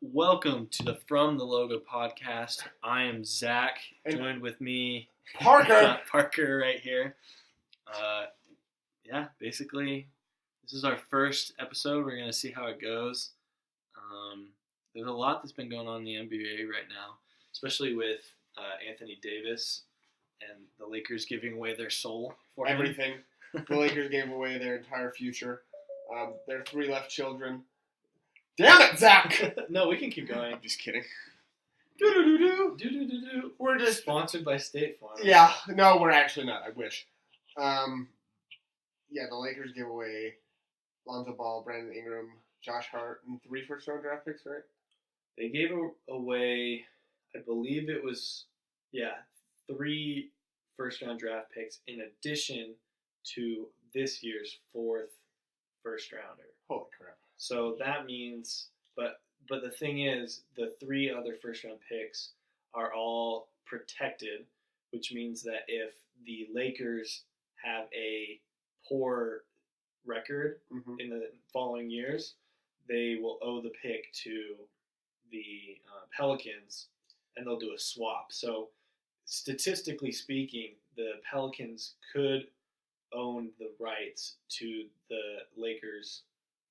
Welcome to the From the Logo podcast. I am Zach, And joined with me, Parker. Parker right here. Basically, this is our first episode. We're going to see how it goes. There's a lot that's been going on in the NBA right now, especially with Anthony Davis and the Lakers giving away their soul for him. Everything. The Lakers gave away their entire future. Their three left children. Damn it, Zach! No, we can keep going. I'm just kidding. Do. We're just Sponsored by State Farm. Yeah, no, we're actually not. I wish. The Lakers gave away Lonzo Ball, Brandon Ingram, Josh Hart, and 3 first-round draft picks, right? They gave away, I believe it was, 3 first-round draft picks in addition to this year's 4th first-rounder. Holy crap. So that means, but the thing is, the 3 other first-round picks are all protected, which means that if the Lakers have a poor record in the following years, they will owe the pick to the Pelicans, and they'll do a swap. So statistically speaking, the Pelicans could own the rights to the Lakers'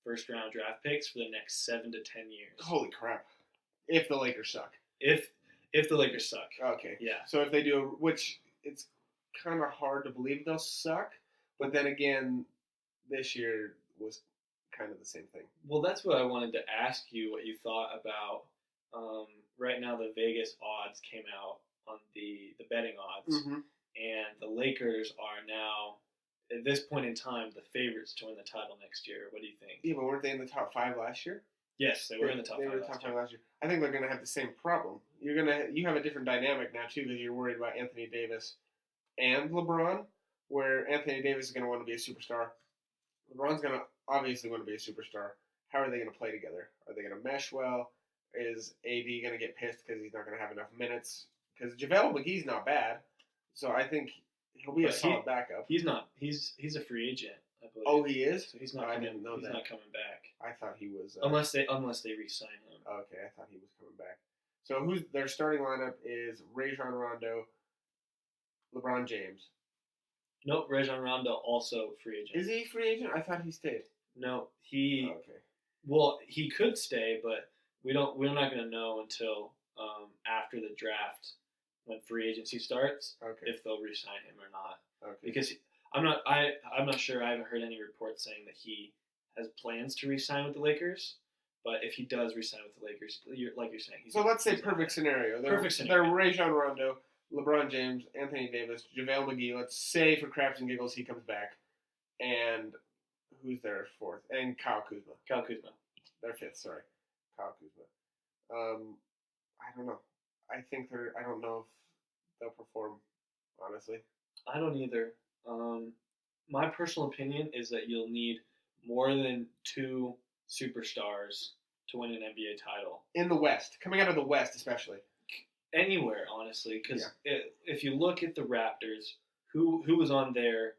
first-round draft picks for the next 7 to 10 years. Holy crap. If the Lakers suck. If the Lakers suck. Okay. Yeah. So if they do, which it's kind of hard to believe they'll suck, but then again, this year was kind of the same thing. Well, that's what I wanted to ask you, what you thought about. Right now, the Vegas odds came out on the betting odds, and the Lakers are now, at this point in time, the favorites to win the title next year. What do you think? Yeah, but weren't they in the top 5 last year? Yes, they were in the top 5 last year. I think they're going to have the same problem. You have a different dynamic now, too, because you're worried about Anthony Davis and LeBron, where Anthony Davis is going to want to be a superstar. LeBron's going to obviously want to be a superstar. How are they going to play together? Are they going to mesh well? Is AD going to get pissed because he's not going to have enough minutes? Because JaVale McGee's not bad, so I think he'll be a solid backup. He's not. He's a free agent, I believe. Oh, he is? So he's not. I didn't know that. He's not coming back. I thought he was. Unless they re-sign him. Okay, I thought he was coming back. So their starting lineup is Rajon Rondo, LeBron James. Nope, Rajon Rondo also free agent. Is he free agent? I thought he stayed. No, he. Oh, okay. Well, he could stay, but we're not going to know until after the draft when free agency starts if they'll re-sign him or not. Okay. Because I'm not sure. I haven't heard any reports saying that he has plans to re-sign with the Lakers. But if he does re-sign with the Lakers, like you're saying, so let's say perfect scenario. They're Rajon Rondo, LeBron James, Anthony Davis, JaVale McGee. Let's say for craps and giggles he comes back, and who's their 4th? And Kyle Kuzma. Their 5th. Sorry, Kyle Kuzma. I don't know. I don't know if they'll perform. Honestly, I don't either. My personal opinion is that you'll need more than 2 superstars to win an NBA title. In the West. Coming out of the West, especially. Anywhere, honestly. Because if you look at the Raptors, who was on their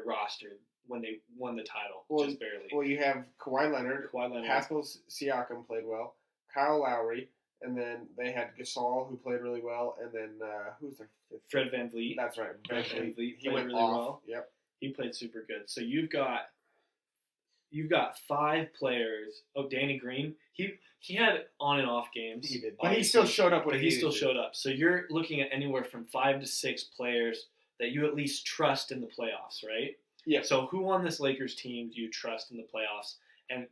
roster when they won the title? Just barely. Well, you have Kawhi Leonard. Pascal Siakam played well. Kyle Lowry. And then they had Gasol, who played really well. And then, who's their 5th? Fred VanVleet. That's right. Fred VanVleet. He went really off. well. Yep. He played super good. So you've got 5 players. Oh, Danny Green. He had on and off games. He did, but he still showed up. Showed up. So you're looking at anywhere from 5 to 6 players that you at least trust in the playoffs, right? Yeah. So who on this Lakers team do you trust in the playoffs? And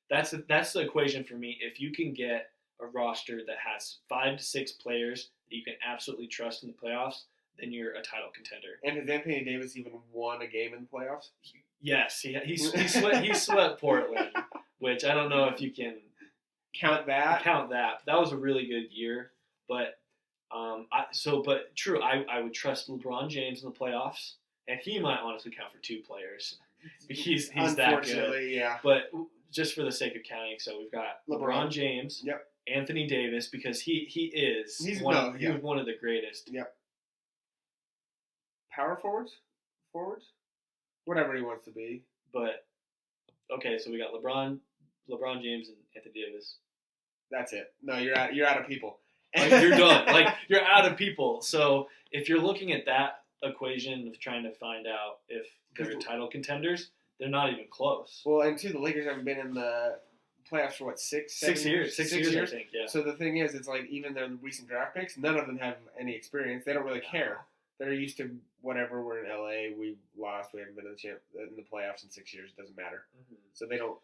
that's the equation for me. If you can get a roster that has 5 to 6 players that you can absolutely trust in the playoffs, then you're a title contender. And has Anthony Davis even won a game in the playoffs? Yes, he swept Portland, which I don't know if you can count that. That was a really good year, but true. I would trust LeBron James in the playoffs, and he might honestly count for 2 players. He's that good. Yeah. But just for the sake of counting, so we've got LeBron James, Anthony Davis, because he's one of the greatest. Yep. Power forwards, whatever he wants to be. But okay, so we got LeBron James, and Anthony Davis. That's it. No, you're out of people. Like, you're done. Like, you're out of people. So if you're looking at that equation of trying to find out if they're title contenders, they're not even close. Well, and two, the Lakers haven't been in the playoffs for what, 6 years? 6 years, I think. Yeah. So the thing is, it's like even their recent draft picks, none of them have any experience. They don't really care. They're used to whatever. We're in LA. We lost. We haven't been in the playoffs in 6 years. It doesn't matter. Mm-hmm. So they don't.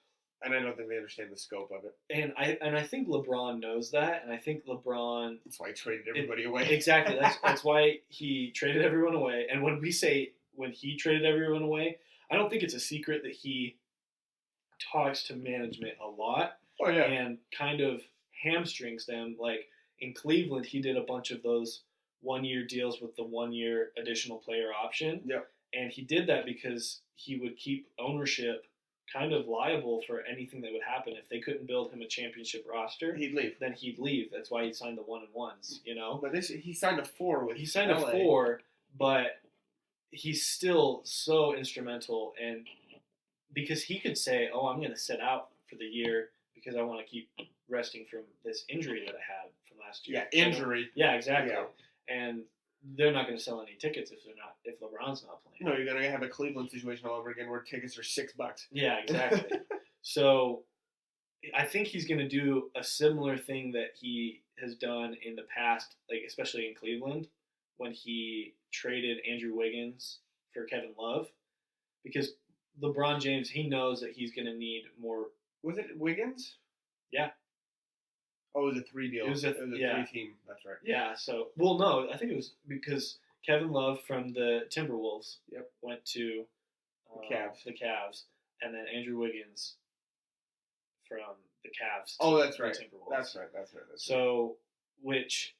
And I don't think they understand the scope of it. And I think LeBron knows that, and I think LeBron. That's why he traded everybody away. Exactly. That's why he traded everyone away. And when he traded everyone away, I don't think it's a secret that he talks to management a lot. Oh yeah. And kind of hamstrings them. Like in Cleveland, he did a bunch of those 1-year deals with the 1-year additional player option. Yep. And he did that because he would keep ownership kind of liable for anything that would happen. If they couldn't build him a championship roster, he'd leave. Then he'd leave. That's why he signed the 1-and-1s, you know? But he signed a 4 with He signed LA. a 4, but he's still so instrumental, and because he could say, oh, I'm going to sit out for the year because I want to keep resting from this injury that I had from last year. Yeah, injury. Yeah, exactly. Yeah. And they're not going to sell any tickets if LeBron's not playing. No, you're going to have a Cleveland situation all over again where tickets are $6. Yeah, exactly. So I think he's going to do a similar thing that he has done in the past, like especially in Cleveland, when he traded Andrew Wiggins for Kevin Love, because LeBron James, he knows that he's going to need more. Was it Wiggins? Yeah. Oh, it was a 3 deal. It was a 3-team. That's right. Yeah. So, well, no, I think it was because Kevin Love from the Timberwolves went to the Cavs, and then Andrew Wiggins from the Cavs. Oh, that's right. Timberwolves. That's right. So, which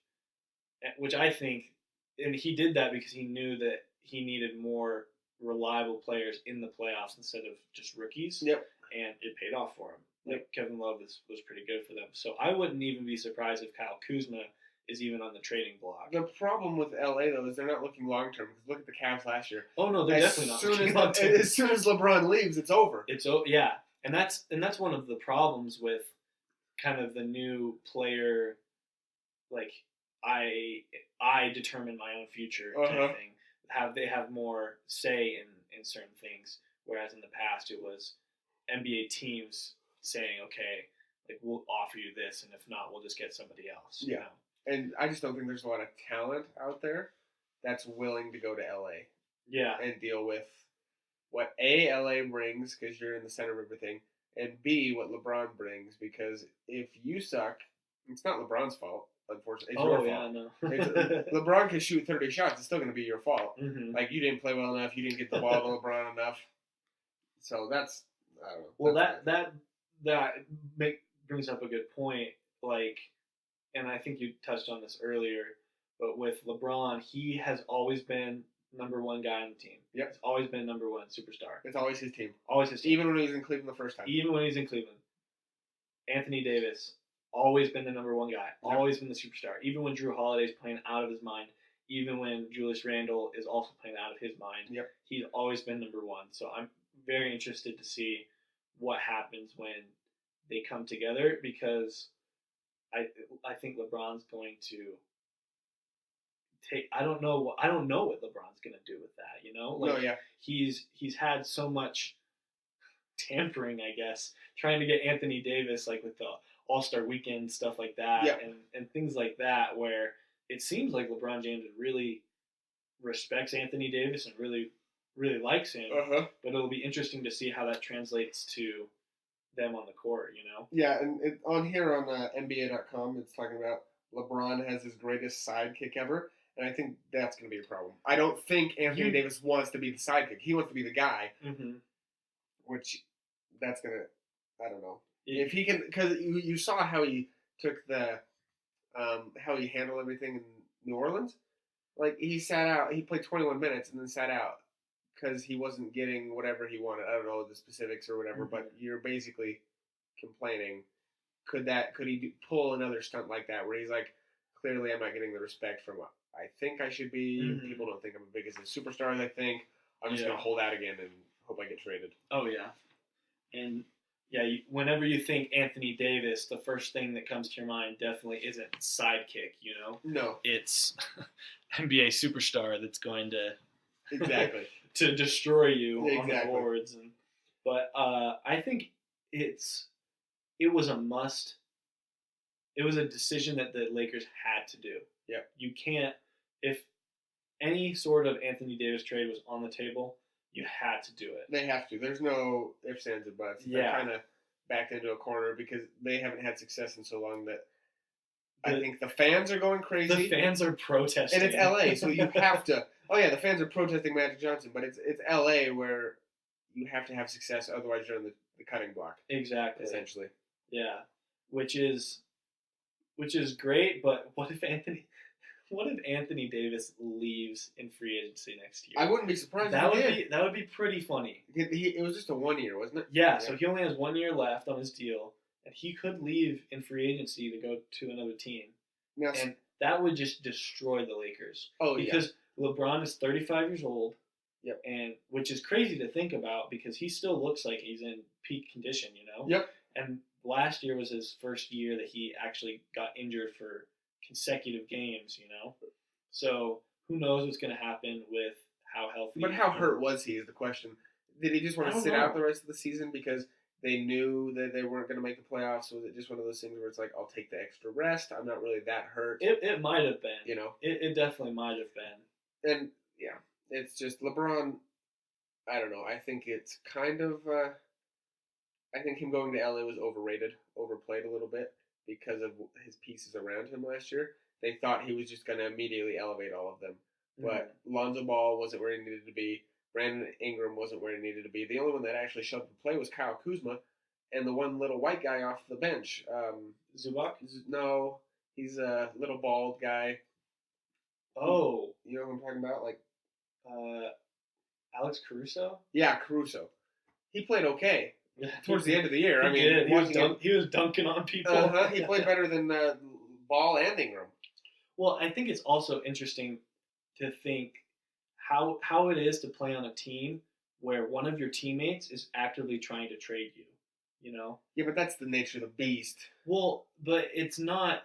I think, and he did that because he knew that he needed more reliable players in the playoffs instead of just rookies. Yep. And it paid off for him. Like Kevin Love was pretty good for them. So I wouldn't even be surprised if Kyle Kuzma is even on the trading block. The problem with LA though is they're not looking long term. Because look at the Cavs last year. Oh no, they're definitely not looking long term. As soon as LeBron leaves, it's over. Yeah, and that's one of the problems with kind of the new player, like I determine my own future kind of thing. They have more say in certain things, whereas in the past it was NBA teams saying, okay, like we'll offer you this, and if not, we'll just get somebody else. Yeah. You know? And I just don't think there's a lot of talent out there that's willing to go to LA. Yeah. And deal with what A, LA brings, because you're in the center of everything, and B, what LeBron brings, because if you suck, it's not LeBron's fault, unfortunately. It's your fault. No. LeBron can shoot 30 shots. It's still going to be your fault. Mm-hmm. Like, you didn't play well enough. You didn't get the ball to LeBron enough. So that's, I don't know. Well, that brings up a good point. Like, and I think you touched on this earlier, but with LeBron, he has always been number one guy on the team. Yep. He's always been number one superstar. It's always his team. Always his team. Even when he was in Cleveland the first time. Even when he's in Cleveland. Anthony Davis, always been the number one guy. Yep. Always been the superstar. Even when Drew Holiday's playing out of his mind. Even when Julius Randle is also playing out of his mind. Yep. He's always been number one. So I'm very interested to see what happens when they come together, because I think LeBron's going to take. I don't know what LeBron's going to do with that. You know, like he's had so much tampering, I guess, trying to get Anthony Davis, like with the All-Star Weekend stuff like that, and things like that, where it seems like LeBron James really respects Anthony Davis and really likes him. But it'll be interesting to see how that translates to them on the court, you know? Yeah, and on here on NBA.com, it's talking about LeBron has his greatest sidekick ever, and I think that's going to be a problem. I don't think Anthony Davis wants to be the sidekick. He wants to be the guy, which that's going to, I don't know. If he can, because you saw how he took the, how he handled everything in New Orleans. Like, he sat out, he played 21 minutes and then sat out because he wasn't getting whatever he wanted. I don't know the specifics or whatever, but you're basically complaining. Could he pull another stunt like that where he's like, clearly I'm not getting the respect from what I think I should be. People don't think I'm as big as a superstar as I think. I'm just going to hold out again and hope I get traded. Oh, yeah. And, Yeah, whenever you think Anthony Davis, the first thing that comes to your mind definitely isn't sidekick, No, It's NBA superstar that's going to exactly. to destroy you on the Exactly. boards. But I think it was a must. It was a decision that the Lakers had to do. Yeah. You can't, if any sort of Anthony Davis trade was on the table, you had to do it. They have to. There's no ifs, ands, or buts. Yeah. They're kind of backed into a corner because they haven't had success in so long that I think the fans are going crazy. The fans are protesting. And it's LA, so you have to. Oh, yeah, the fans are protesting Magic Johnson, but it's LA where you have to have success, otherwise you're on the cutting block. Exactly. Essentially. Yeah. Which is great, but what if Anthony Davis leaves in free agency next year? I wouldn't be surprised that if he did. That would be pretty funny. It was just a 1 year, wasn't it? Yeah, so he only has 1 year left on his deal, and he could leave in free agency to go to another team. Now, and that would just destroy the Lakers. Oh, because LeBron is 35 years old. Yep. And which is crazy to think about because he still looks like he's in peak condition, Yep. And last year was his first year that he actually got injured for consecutive games, So who knows what's going to happen with how healthy. But how hurt was he is the question. Did he just want to sit out the rest of the season because they knew that they weren't going to make the playoffs? Was it just one of those things where it's like, I'll take the extra rest. I'm not really that hurt. It might have been. It definitely might have been. And, yeah, it's just LeBron, I don't know. I think it's kind of, I think him going to LA was overplayed a little bit because of his pieces around him last year. They thought he was just going to immediately elevate all of them. But Lonzo Ball wasn't where he needed to be. Brandon Ingram wasn't where he needed to be. The only one that actually showed up to play was Kyle Kuzma, and the one little white guy off the bench. Zubac? No, he's a little bald guy. Oh. You know who I'm talking about? Like, Alex Caruso? Yeah, Caruso. He played okay towards the end of the year. He was dunking on people. He played better than Ball and Ingram. Well, I think it's also interesting to think how it is to play on a team where one of your teammates is actively trying to trade you. Yeah, but that's the nature of the beast. Well, but it's not.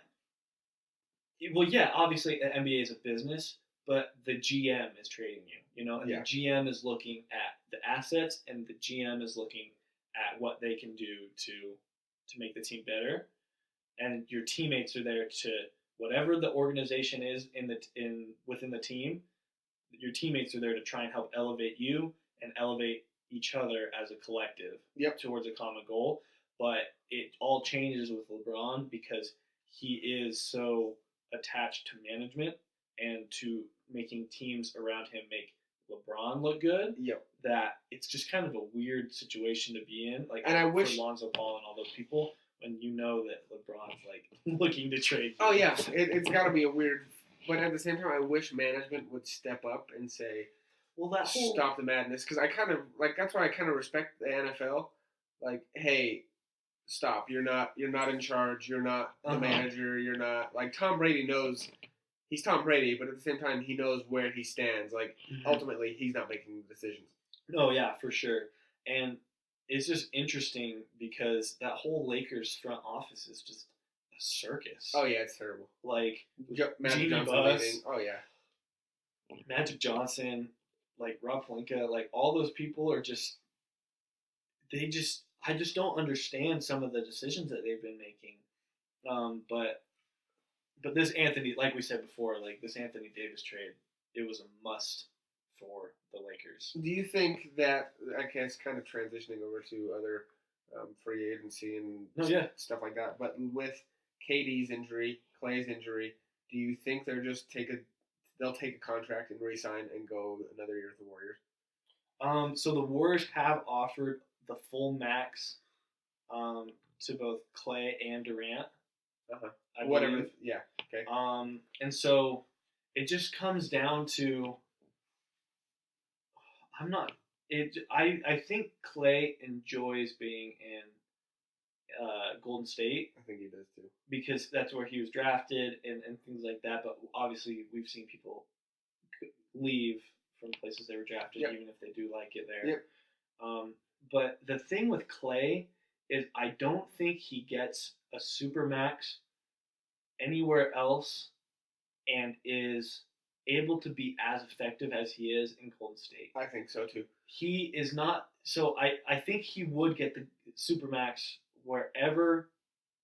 Well, yeah, obviously the NBA is a business, but the GM is trading you. And the GM is looking at the assets, and the GM is looking at what they can do to make the team better, and your teammates are there to whatever the organization is within the team. Your teammates are there to try and help elevate you and elevate each other as a collective towards a common goal. But it all changes with LeBron because he is so attached to management and to making teams around him make LeBron look good. That it's just kind of a weird situation to be in. Like, and I wish for Lonzo Ball and all those people, when you know that LeBron's like looking to trade you. Oh yeah, it's got to be a weird. But at the same time, I wish management would step up and say, "Well, stop the madness." Because I kind of that's why I kind of respect the NFL. Like, hey, stop! You're not in charge. You're not the manager. You're not like Tom Brady knows. He's Tom Brady, but at the same time, he knows where he stands. Like, ultimately, he's not making the decisions. Oh yeah, for sure. And it's just interesting because that whole Lakers front office is just a circus. Oh yeah, it's terrible. Like Magic Johnson leaving. Oh yeah, Magic Johnson, like Rob Pelinka, like all those people are just. I just don't understand some of the decisions that they've been making. But this Anthony, like we said before, like this Anthony Davis trade, it was a must for the Lakers. Do you think that, I guess, kind of transitioning over to other free agency and stuff like that, but with KD's injury, Clay's injury, do you think they'll take a contract and re-sign and go another year with the Warriors? So the Warriors have offered the full max to both Clay and Durant. Whatever. Yeah. Okay. And so it just comes down to I think Clay enjoys being in Golden State. I think he does too. Because that's where he was drafted and things like that. But obviously we've seen people leave from places they were drafted, even if they do like it there. Yep. But the thing with Clay is I don't think he gets a supermax anywhere else and is able to be as effective as he is in Golden State. I think so too. He is not. So I think he would get the supermax wherever,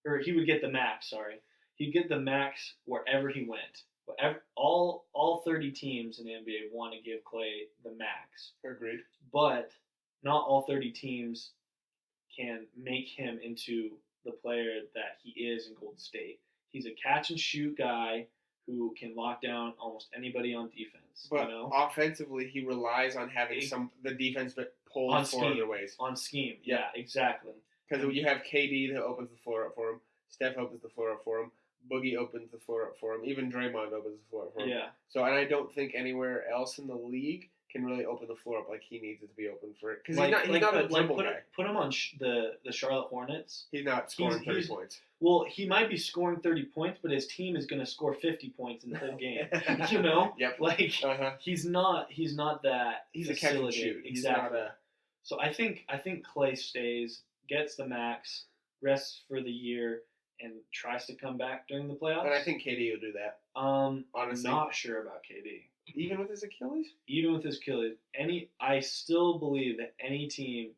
or he would get the max. Sorry, he'd get the max wherever he went. Whatever, all 30 teams in the NBA want to give Clay the max. Agreed. But not all 30 teams can make him into the player that he is in Golden State. He's a catch and shoot guy who can lock down almost anybody on defense. But you know? Offensively, he relies on having the defense that pulls four other ways. On scheme, yeah, exactly. Because you have KD that opens the floor up for him, Steph opens the floor up for him, Boogie opens the floor up for him, even Draymond opens the floor up for him. Yeah. So, and I don't think anywhere else in the league can really open the floor up like he needs it to be open for it. Because he's not a dribble guy. Put him on the Charlotte Hornets. He's not scoring 30 points. Well, he might be scoring 30 points, but his team is going to score 50 points in the whole game. You know? Yep. Like, he's not that. He's a catch and shoot. Exactly. So I think Clay stays, gets the max, rests for the year, and tries to come back during the playoffs. And I think KD will do that. Honestly, not sure about KD. Even with his Achilles? Even with his Achilles, I still believe that any team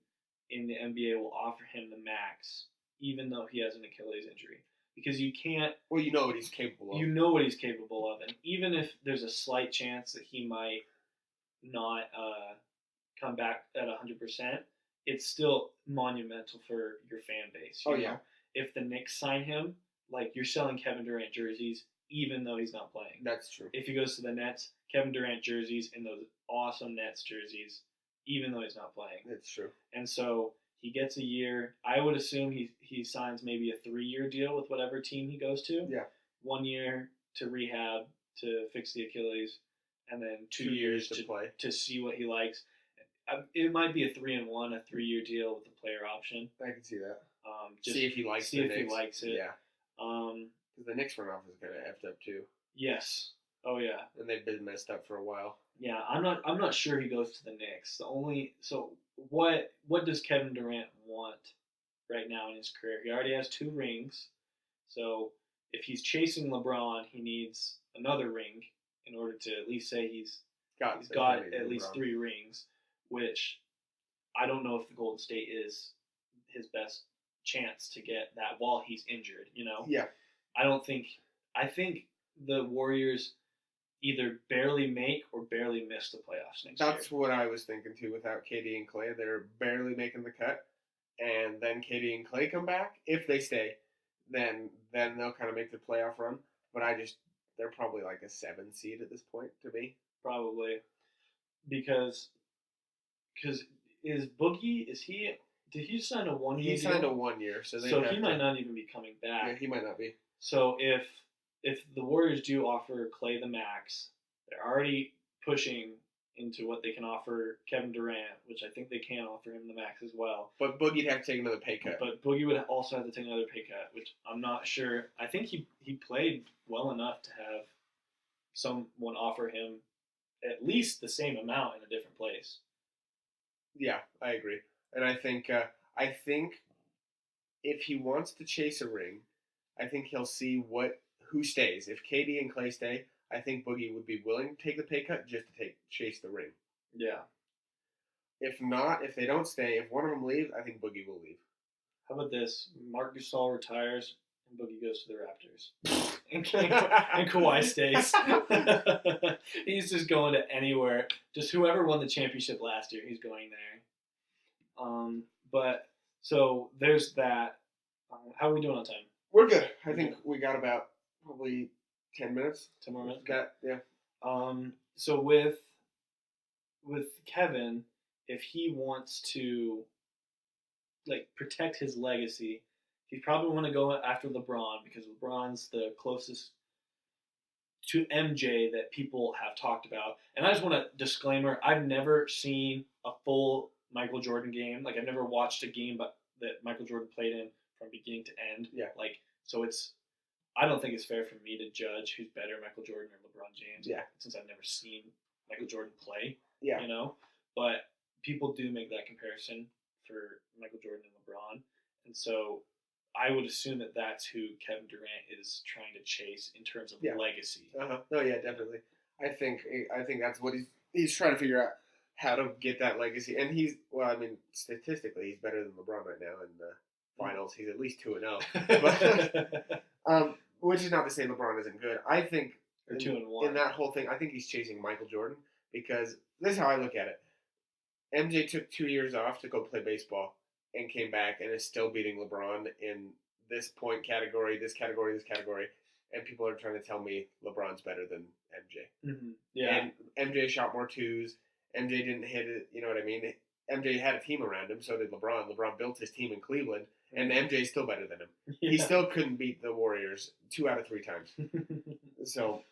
in the NBA will offer him the max, even though he has an Achilles injury, because you can't. Well, you know what he's capable of. You know what he's capable of, and even if there's a slight chance that he might not come back at 100%, it's still monumental for your fan base. You know? If the Knicks sign him, like, you're selling Kevin Durant jerseys, even though he's not playing. That's true. If he goes to the Nets, Kevin Durant jerseys and those awesome Nets jerseys, even though he's not playing. That's true. And so he gets a year. I would assume he signs maybe a 3-year deal with whatever team he goes to. Yeah. 1 year to rehab, to fix the Achilles, and then 2 years to play, to see what he likes. It might be a 3-and-1, a 3-year deal with a player option. I can see that. Just see if he likes he likes it. Yeah. Because the Knicks front office is kind of effed up too. Yes. Oh yeah. And they've been messed up for a while. Yeah, I'm not sure he goes to the Knicks. What does Kevin Durant want right now in his career? He already has 2 rings. So if he's chasing LeBron, he needs another ring in order to at least say he's got at least 3 rings, which I don't know if the Golden State is his best chance to get that while he's injured, you know? Yeah. I think the Warriors either barely make or barely miss the playoffs next year. That's what I was thinking too. Without KD and Clay, they're barely making the cut, and then KD and Clay come back. If they stay, then they'll kind of make the playoff run. But they're probably like a 7 seed at this point to me. Probably because is Boogie, did he sign a 1 year? He signed a 1 year, so he might not even be coming back. Yeah, he might not be. So if the Warriors do offer Clay the max, they're already pushing into what they can offer Kevin Durant, which I think they can offer him the max as well. But Boogie'd have to take another pay cut. But Boogie would also have to take another pay cut, which I'm not sure. I think he played well enough to have someone offer him at least the same amount in a different place. Yeah, I agree. And I think if he wants to chase a ring, I think he'll see who stays. If KD and Clay stay, I think Boogie would be willing to take the pay cut just to chase the ring. Yeah. If not, if they don't stay, if one of them leaves, I think Boogie will leave. How about this? Marc Gasol retires and Boogie goes to the Raptors. and Kawhi stays. He's just going to anywhere. Just whoever won the championship last year, he's going there. But so there's that. How are we doing on time? We're good. I think we got about probably 10 minutes. 10 more minutes? Yeah. So with Kevin, if he wants to protect his legacy, he'd probably want to go after LeBron because LeBron's the closest to MJ that people have talked about. And I just want a disclaimer, I've never seen a full Michael Jordan game. I've never watched a game that Michael Jordan played in from beginning to end. Yeah. So I don't think it's fair for me to judge who's better, Michael Jordan or LeBron James. Yeah. Since I've never seen Michael Jordan play. Yeah. But people do make that comparison for Michael Jordan and LeBron. And so I would assume that that's who Kevin Durant is trying to chase in terms of legacy. No, yeah, definitely. I think that's what he's trying to figure out, how to get that legacy. And statistically, he's better than LeBron right now in the finals. He's at least 2-0. But which is not to say LeBron isn't good. I think or 2-1 in that whole thing. I think he's chasing Michael Jordan, because this is how I look at it. MJ took 2 years off to go play baseball and came back and is still beating LeBron in this point category, this category, and people are trying to tell me LeBron's better than MJ. Mm-hmm. Yeah. And MJ shot more twos. MJ didn't hit it. You know what I mean? MJ had a team around him. So did LeBron. LeBron built his team in Cleveland, and MJ's still better than him. Yeah. He still couldn't beat the Warriors 2 out of 3 times. So,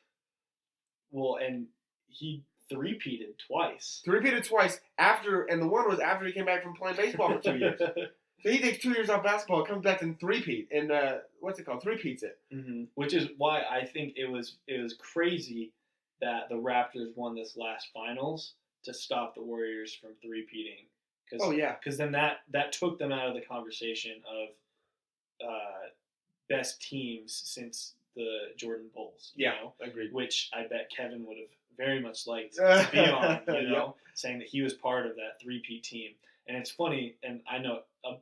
well, and he three-peated twice. And the one was after he came back from playing baseball for 2 years. So he takes 2 years off basketball, comes back and three-peat, and three-peats it. Mm-hmm. Which is why I think it was crazy that the Raptors won this last finals to stop the Warriors from three-peating. Because then that took them out of the conversation of best teams since the Jordan Bulls. You know? Agreed. Which I bet Kevin would have very much liked to be on, saying that he was part of that three-peat team. And it's funny, and I know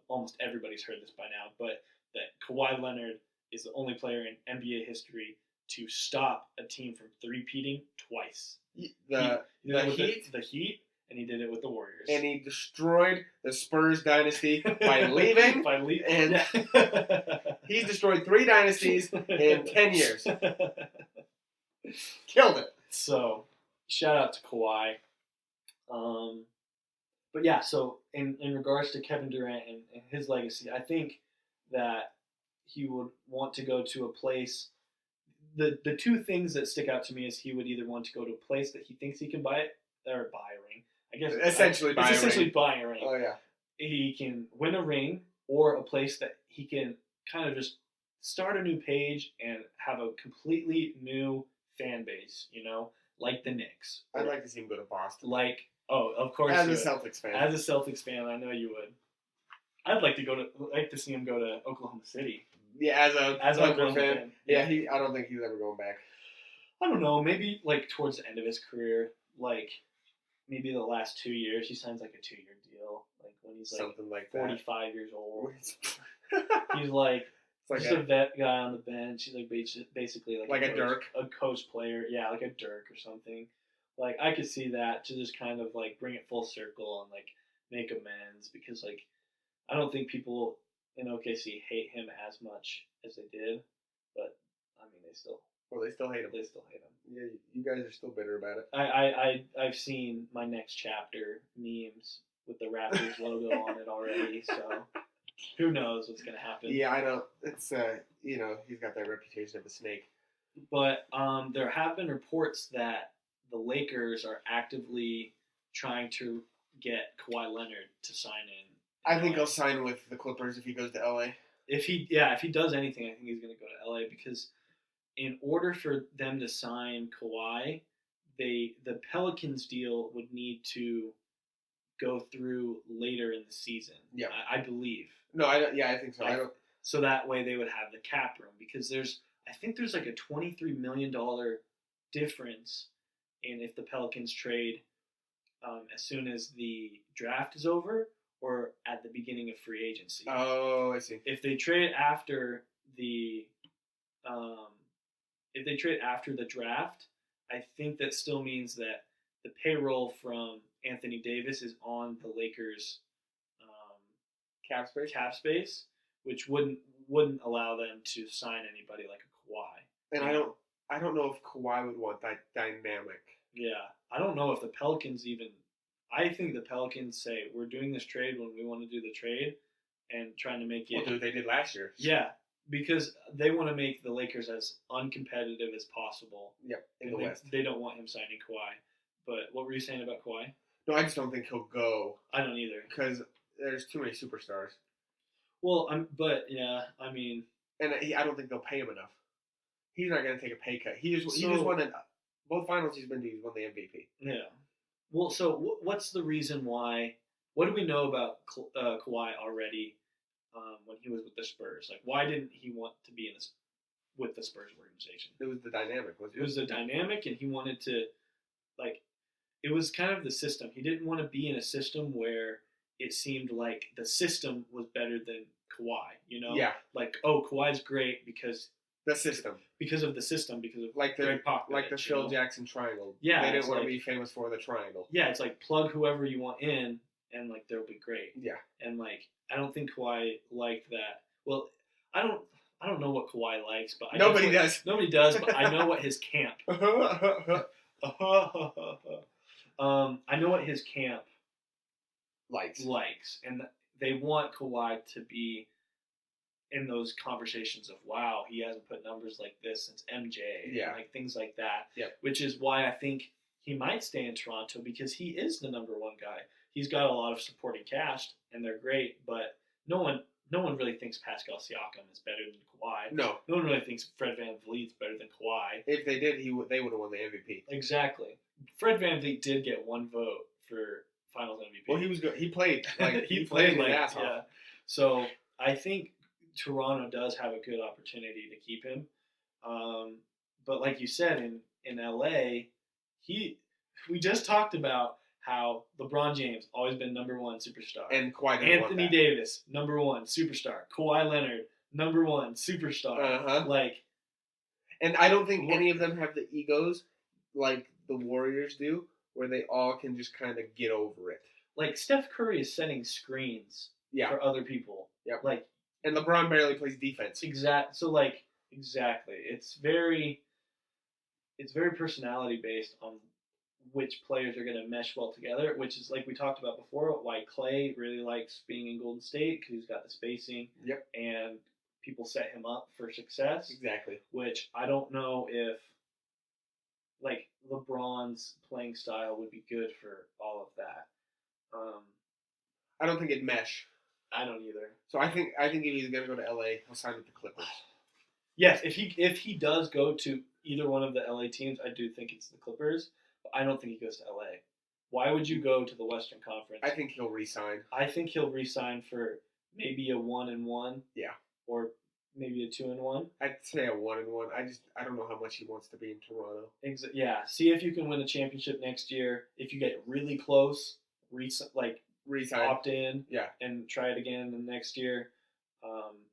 almost everybody's heard this by now, but that Kawhi Leonard is the only player in NBA history to stop a team from three-peating twice. The Heat, and he did it with the Warriors. And he destroyed the Spurs dynasty by leaving. And he's destroyed 3 dynasties in 10 years. Killed it. So, shout out to Kawhi. But yeah, so in regards to Kevin Durant and his legacy, I think that he would want to go to a place. The 2 things that stick out to me is he would either want to go to a place that he thinks he can buy a ring. I guess essentially buying a ring. Oh yeah. He can win a ring, or a place that he can kind of just start a new page and have a completely new fan base. Like the Knicks. I'd like to see him go to Boston. Of course. As a Celtics fan. As a Celtics fan, I know you would. I'd like to see him go to Oklahoma City. Yeah, as a Oklahoma fan. Yeah, I don't think he's ever going back. I don't know. Maybe towards the end of his career, maybe the last 2 years, he signs a 2-year deal. When he's something like 45 years old. He's just a vet guy on the bench. He's basically a Dirk, a coach player. Yeah, like a Dirk or something. I could see that, to just kind of bring it full circle and make amends, because I don't think people in OKC hate him as much as they did, but I mean they still hate him. They still hate him. Yeah, you guys are still bitter about it. I've seen my next chapter memes with the Raptors logo on it already, so who knows what's gonna happen. Yeah, I don't. It's he's got that reputation of a snake. But there have been reports that the Lakers are actively trying to get Kawhi Leonard to sign in. I think he'll sign with the Clippers if he goes to LA. If he does anything, I think he's going to go to LA, because in order for them to sign Kawhi, the Pelicans deal would need to go through later in the season. Yeah, I believe. No, I think so. So that way they would have the cap room, because I think there's a $23 million difference in if the Pelicans trade as soon as the draft is over or at the beginning of free agency. Oh, I see. If they trade after the draft, I think that still means that the payroll from Anthony Davis is on the Lakers' cap space, which wouldn't allow them to sign anybody like a Kawhi. And I don't know if Kawhi would want that dynamic. Yeah, I don't know if the Pelicans even. I think the Pelicans say we're doing this trade when we want to do the trade, and trying to make it. Well, do what they did last year. Yeah, because they want to make the Lakers as uncompetitive as possible. Yep, in the West. They don't want him signing Kawhi. But what were you saying about Kawhi? No, I just don't think he'll go. I don't either, because there's too many superstars. Well, but yeah, I mean, and I don't think they'll pay him enough. He's not going to take a pay cut. He just won both finals he's been to. He's won the MVP. Yeah. Well, so what's the reason why? What do we know about Kawhi already? when he was with the Spurs. Like, why didn't he want to be with the Spurs organization? It was the dynamic, wasn't it? It was the dynamic, and he wanted to, like, it was kind of the system. He didn't want to be in a system where it seemed like the system was better than Kawhi. Yeah. Like, oh, Kawhi's great because the system. Because of the system, because of like the Greg Popovich, like the Phil Jackson triangle. Yeah, they didn't want to be famous for the triangle. Yeah, it's like plug whoever you want in, and like they'll be great. Yeah, and like I don't think Kawhi liked that. Well, I don't know what Kawhi likes, but nobody does. Nobody does, but I know what his camp. I know what his camp likes, and they want Kawhi to be in those conversations of, wow, he hasn't put numbers like this since MJ, and like things like that. Yep. Which is why I think he might stay in Toronto, because he is the number one guy. He's got a lot of supporting cast, and they're great, but no one really thinks Pascal Siakam is better than Kawhi. No one really thinks Fred VanVleet's better than Kawhi. If they did, they would have won the MVP. Exactly. Fred VanVleet did get one vote for Finals MVP. Well, he was good. He played like he played his like ass off. Yeah. So I think Toronto does have a good opportunity to keep him. But like you said, in LA, we just talked about how LeBron James always been number one superstar. And Kawhi Anthony Davis, number one superstar. Kawhi Leonard, number one superstar. Uh-huh. Like, and I don't think any of them have the egos like the Warriors do, where they all can just kind of get over it. Like, Steph Curry is setting screens for other people. Yep. Like, and LeBron barely plays defense. Exactly. It's very personality based on which players are going to mesh well together, which is, like we talked about before, why Clay really likes being in Golden State, because he's got the spacing. Yep. And people set him up for success. Exactly. Which I don't know if, like, LeBron's playing style would be good for all of that. I don't think it'd mesh. I don't either. So I think if he's gonna go to LA, he'll sign with the Clippers. Yes, if he does go to either one of the LA teams, I do think it's the Clippers. But I don't think he goes to LA. Why would you go to the Western Conference? I think he'll re-sign. I think he'll re-sign for maybe a 1-1. Yeah. Or maybe a 2-1. I'd say a 1-1. I don't know how much he wants to be in Toronto. Yeah. See if you can win a championship next year. If you get really close, resign. Opt in, and try it again the next year,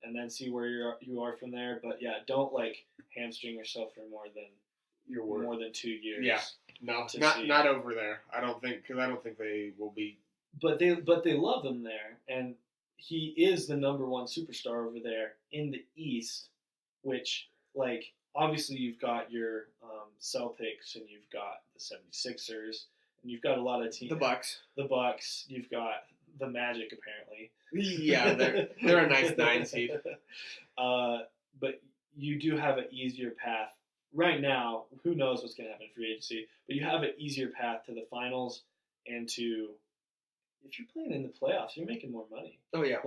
and then see where you are from there. But yeah, don't like hamstring yourself for more than 2 years. Yeah, no, not over there. I don't think they will be. But they love him there, and he is the number one superstar over there in the East, which, like, obviously you've got your Celtics, and you've got the 76ers. And you've got a lot of teams. The Bucks. You've got the Magic, apparently. Yeah, they're a nice 9 seed. But you do have an easier path right now. Who knows what's going to happen in free agency? But you have an easier path to the finals and to. If you're playing in the playoffs, you're making more money. Oh yeah.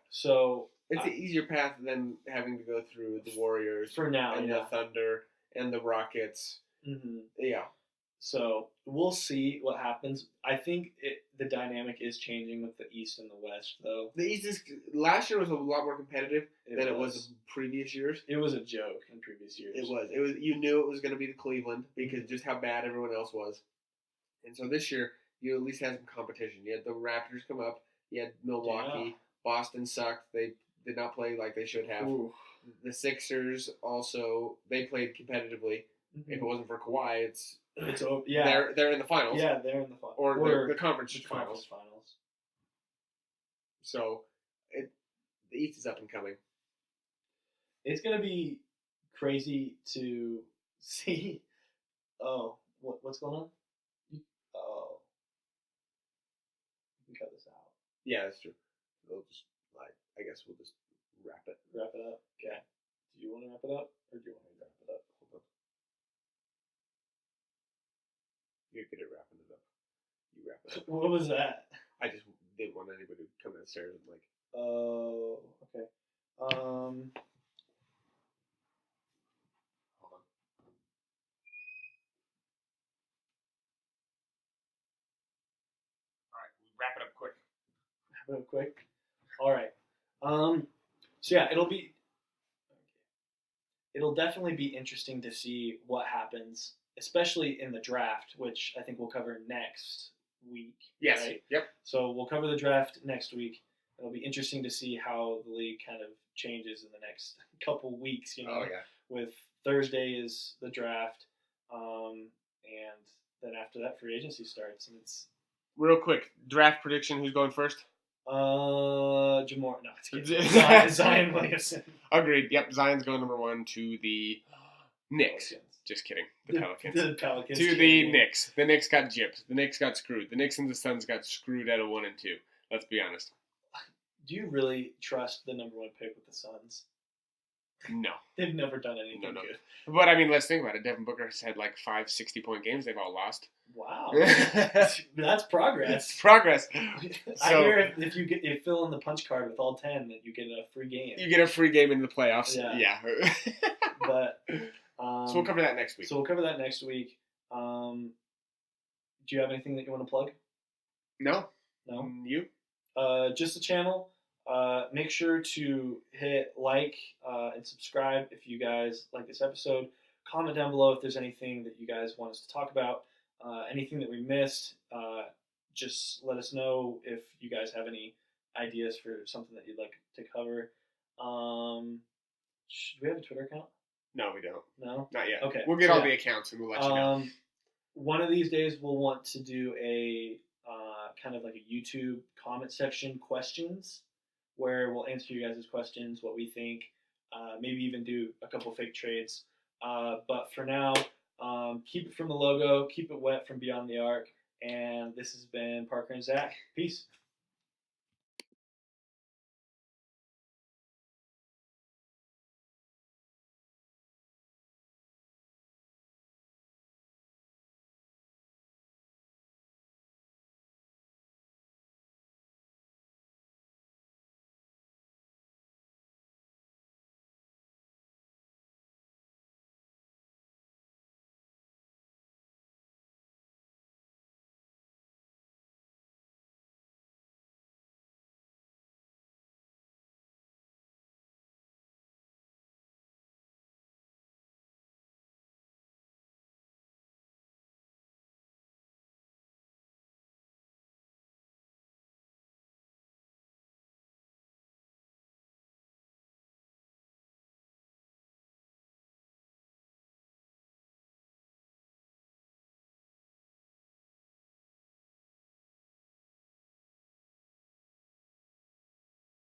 So it's an easier path than having to go through the Warriors for now, and the Thunder and the Rockets. Mm-hmm. Yeah. So we'll see what happens. I think the dynamic is changing with the East and the West, though. The East last year was a lot more competitive than it was in previous years. It was a joke in previous years. It was. You knew it was going to be the Cleveland because just how bad everyone else was. And so this year, you at least had some competition. You had the Raptors come up. You had Milwaukee. Yeah. Boston sucked. They did not play like they should have. Ooh. The Sixers also, they played competitively. Mm-hmm. If it wasn't for Kawhi, it's yeah. They're in the finals. Yeah, they're in the finals. Or the conference finals. Finals. So, the East is up and coming. It's going to be crazy to see. Oh, what's going on? Oh. You can cut this out. Yeah, that's true. I guess we'll just wrap it. Wrap it up? Okay. Do you want to wrap it up? Or do you want me to wrap it up? Hold on. You're good at wrapping it up. You wrap it up. What was that? I just didn't want anybody to come downstairs and like. Oh, okay. Hold on. All right, wrap it up quick. Wrap it up quick. All right. So yeah, it'll definitely be interesting to see what happens, especially in the draft, which I think we'll cover next week. Yes. Right? Yep. So we'll cover the draft next week. It'll be interesting to see how the league kind of changes in the next couple weeks. Oh yeah. With Thursday is the draft, and then after that, free agency starts, and it's real quick draft prediction. Who's going first? Jamor. No, it's kidding. Zion Williamson. Agreed. Yep, Zion's going number 1 to the Knicks. Pelicans. Just kidding. The Pelicans. The Pelicans. To the Knicks. The Knicks got gypped. The Knicks got screwed. The Knicks and the Suns got screwed out of 1 and 2. Let's be honest. Do you really trust the number 1 pick with the Suns? No. They've never done anything No. good. But I mean, let's think about it. Devin Booker has had like 5 60-point games. They've all lost. Wow. That's progress. It's progress. I hear if you fill in the punch card with all 10, that you get a free game. You get a free game in the playoffs. Yeah. But so we'll cover that next week. Do you have anything that you want to plug? No. You? Just the channel. Make sure to hit like and subscribe if you guys like this episode. Comment down below if there's anything that you guys want us to talk about. Anything that we missed. Just let us know if you guys have any ideas for something that you'd like to cover. Do we have a Twitter account? No, we don't. No? Not yet. Okay. We'll get all the accounts and we'll let you know. One of these days we'll want to do a kind of like a YouTube comment section questions where we'll answer you guys' questions, what we think, maybe even do a couple fake trades. But for now, keep it from the logo, keep it wet from beyond the arc. And this has been Parker and Zach. Peace.